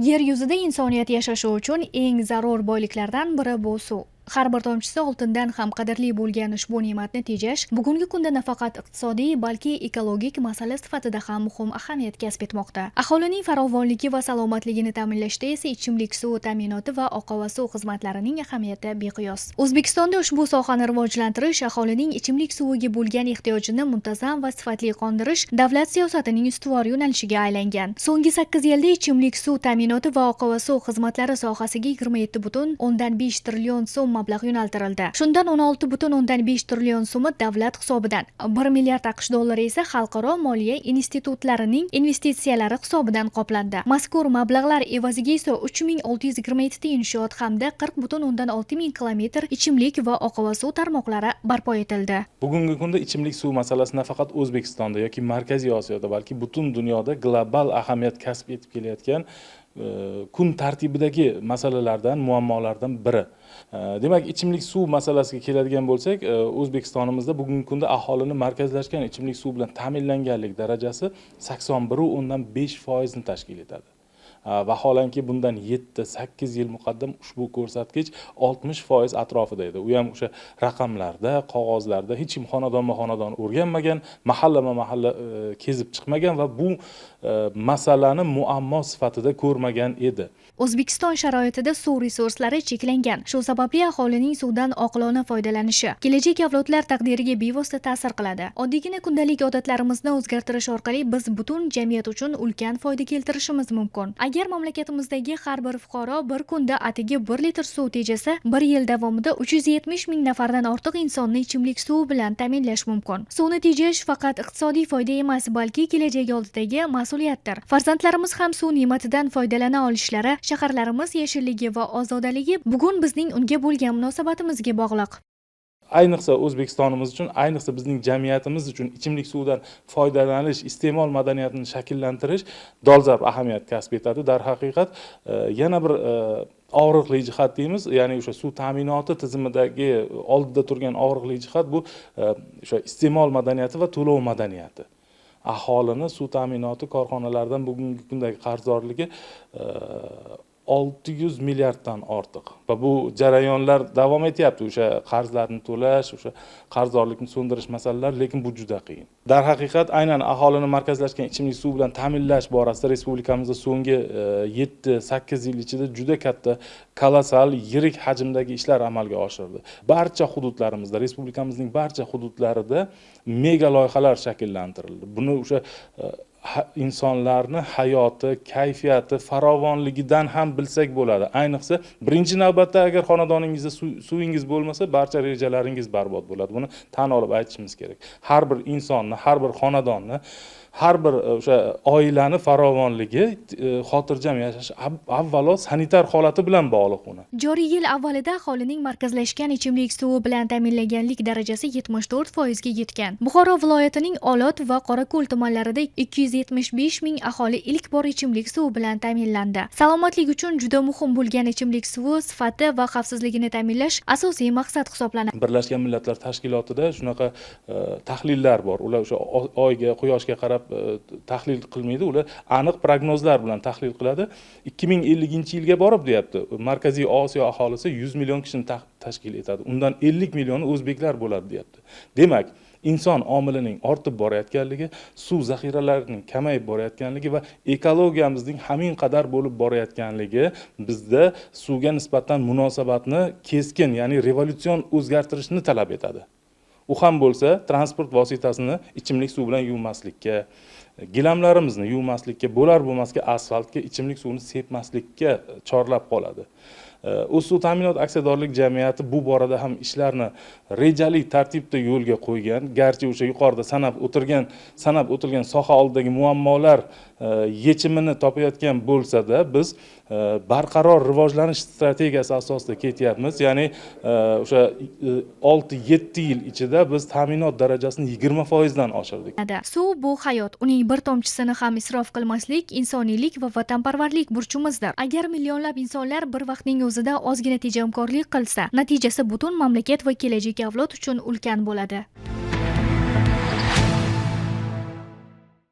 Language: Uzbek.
Yer yuzida insoniyat yashashi uchun eng zarur boyliklardan biri bu suv. Har bir tomchisi oltindan ham qadrli bo'lgan ushbu ne'matni tejash bugungi kunda nafaqat iqtisodiy, balki ekologik masala sifatida ham muhim ahamiyat kasb etmoqda. Aholining farovonligi va salomatligini ta'minlashda esa ichimlik suvi ta'minoti va oqova suv xizmatlarining ahamiyati beqiyos. O'zbekistonda ushbu sohani rivojlantirish, aholining ichimlik suviga bo'lgan ehtiyojini muntazam va sifatli qondirish davlat siyosatining ustuvor yo'nalishiga aylangan. So'nggi 8 yilda ichimlik suv ta'minoti va oqova suv xizmatlari sohasiga 27,5 trillion so'm mablag' yo'naltirildi. Shundan 16,5 trillion so'mi davlat hisobidan, 1 milliard AQSh dollari esa xalqaro moliya institutlarining investitsiyalari hisobidan qoplandi. Mazkur mablag'lar evaziga esa 3627 ta inshoot hamda 40,6 ming kilometr ichimlik va oqova suv tarmoqlari barpo etildi. Bugungi kunda ichimlik suv masalasi nafaqat O'zbekistonda yoki Markaziy Osiyoda, balki butun dunyoda global ahamiyat kasb etib kelayotgan kun tartibidagi masalalardan, muammolardan biri. Demak, ichimlik suv masalasiga keladigan bo'lsak, O'zbekistonimizda bugungi kunda aholini markazlashgan ichimlik suv bilan ta'minlanganlik darajasi 81,5% ni tashkil etadi. Vaholanki bundan 7-8 yil muqaddam ushbu ko'rsatkich 60% atrofida edi. U ham o'sha raqamlarda, qog'ozlarda hech kim xonadonma-xonadon o'rganmagan, mahallama-mahalla kezib chiqmagan va bu masalani muammo sifatida ko'rmagan edi. O'zbekiston sharoitida suv resurslari cheklangan. Shu sababli aholining suvdan oqilona foydalanishi kelajak avlodlar taqdiriga bevosita ta'sir qiladi. Oddiygina kundalik odatlarimizni o'zgartirish orqali biz butun jamiyat uchun ulkan foyda keltirishimiz mumkin. Agar mamlakatimizdagi har bir fuqaro bir kunda atigi 1 litr suv tejasa, 1 yil davomida 370 ming nafardan ortiq insonni ichimlik suvi bilan ta'minlash mumkin. Suvni tejash faqat iqtisodiy foyda emas, balki kelajak oldidagi mas'uliyatdir. Farzandlarimiz ham suv ne'matidan foydalana olishlari, shaharlarimiz yashilligi va ozodaligi bugun bizning unga bo'lgan munosabatimizga bog'liq. Ayniqsa O'zbekistonimiz uchun, ayniqsa bizning jamiyatimiz uchun ichimlik suvidan foydalanish, iste'mol madaniyatini shakllantirish dolzarb ahamiyat kasb etadi. Darhaqiqat, yana bir og'riqli jihat deymiz, ya'ni o'sha suv ta'minoti tizimidagi oldida turgan og'riqli jihat bu o'sha iste'mol madaniyati va to'lov madaniyati. Aholini suv ta'minoti korxonalaridan bugungi kundagi qarzdorligi 600 milliarddan ortiq va bu jarayonlar davom etyapti. O'sha qarzlarni to'lash, o'sha qarzdorlikni so'ndirish masalalari, lekin bu juda qiyin. Darhaqiqat, aynan aholini markazlashgan ichimlik suv bilan ta'minlash borasida respublikamizda so'nggi 7-8 yil ichida juda katta, kolossal, yirik hajmdagi ishlar amalga oshirildi. Barcha hududlarimizda, respublikamizning barcha hududlarida mega loyihalar shakllantirildi. Buni o'sha insonlarni hayoti, kayfiyati, farovonligidan ham bilsak bo'ladi. Ayniqsa, birinchi navbatda agar xonadoningizda suvingiz bo'lmasa, barcha rejalaringiz barbod bo'ladi. Buni tan olib aytishimiz kerak. Har bir insonni, har bir xonadonni, har bir o'sha oilani farovonligi, xotirjam yashash avvalo sanitar holati bilan bog'liq uni. Joriy yil avvalida aholining markazlashgan ichimlik suvi bilan ta'minlanganlik darajasi 74% ga yetgan. Buxoro viloyatining Olot va Qorako'l tumanlarida 275 ming aholi ilk bor ichimlik suvi bilan ta'minlandi. Salomatlik uchun juda muhim bo'lgan ichimlik suvi sifati va xavfsizligini ta'minlash asosiy maqsad hisoblanadi. Birlashgan Millatlar Tashkilotida shunaqa tahlillar bor. Ular o'sha oyga, quyoshga qarab tahlil qilmaydi, ular aniq prognozlar bilan tahlil qiladi. 2050-yilga borib deyapti, Markaziy Osiyo aholisi 100 million kishini tashkil etadi. Undan 50 millioni o'zbeklar bo'ladi deyapti. Demak, inson omilining ortib borayotganligi, suv zaxiralarining kamayib borayotganligi va ekologiyamizning hamin qadar bo'lib borayotganligi bizda suvga nisbatan munosabatni keskin, ya'ni revolyutsion o'zgartirishni talab etadi. U ham bo'lsa, transport vositasini ichimlik suv bilan yuvmaslikka, gilamlarimizni yuvmaslikka, bo'lar-bo'lmasga asfaltga ichimlik suvini sepmaslikka chorlab qoladi. O'zsuv ta'minot aksiyadorlik jamiyati bu borada ham ishlarni rejali tartibda yo'lga qo'ygan. Garchi o'sha yuqorida sanab o'tilgan soha oldidagi muammolar yechimini topayotgan bo'lsa-da, biz barqaror rivojlanish strategiyasi asosida ketyapmiz. Ya'ni o'sha 6-7 yil ichida biz ta'minot darajasini 20% dan oshirdik. Suv bu hayot. Uning bir tomchisini ham isrof qilmaslik insoniylik va vatanparvarlik burchimizdir. Agar millionlab insonlar bir vaqtning o'zida ozgina tejamkorlik qilsa, natijasi butun mamlakat va kelajak avlod uchun ulkan bo'ladi.